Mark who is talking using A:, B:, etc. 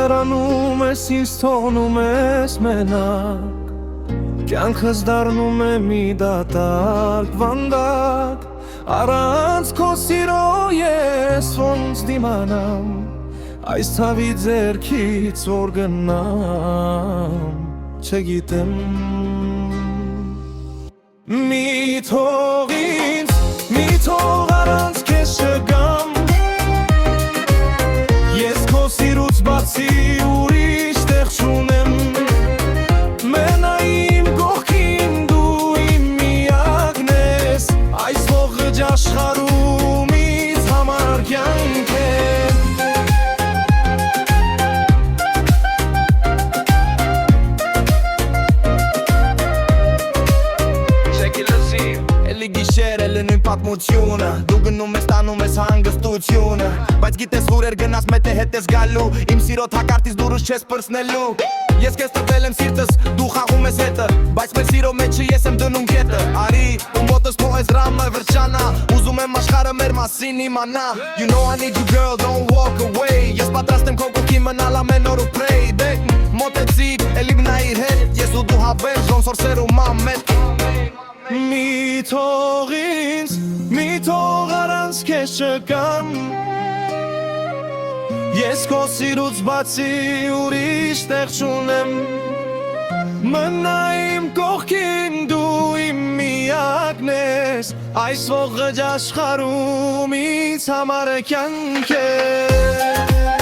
A: հեռանում ես, ինձ թողնում ես մենակ Կյանքս դառնում է մի դատարկ վանդակ Առանց քո սիրո ես ոնց դիմանամ Այս ցավի ձեռքից որ գնամ Չգիտեմ Մի թող ինձ, մի թող առանց քեզ չգամ Ես քո սիրուց բացի ուրիշ տեղ չունեմ Աշխարհումից համար կյանք է Շեկիլսի, էլի գիշեր, էլի նույն պատմությունը Դու գնում ես, տանում ես հանգստությունը Բայց գիտես ուր էր գնաս, մետ է հետ ես գալու Իմ սիրո թակարդից դուրս չես պրծնելու Ես քեզ տվել եմ սիրտս, դու խաղում ես հետը Բայց մեր սիրո մեջը ես եմ դնում կետը Արի, ու մոտս քո այս ռամը վրճանա Ուզում եմ աշխարհը մեր մասին իմանա You know I need you girl, don't walk away Ես պատրաստ եմ քո կողքի մնալ ամեն օր ու pray Դեք, մոտեցիկ, էլի մնայիր հետ Ես ու դու հավերժ, ոնց որ սերում ամետ Մի թող ինձ, մի թող առանց քեզ չգամ Ես քո սիրուց բացի ուրիշ տեղ չունեմ Մնա իմ կողքին դու իմ միակն ես Այս ողջ աշխարհումից համար կյանք է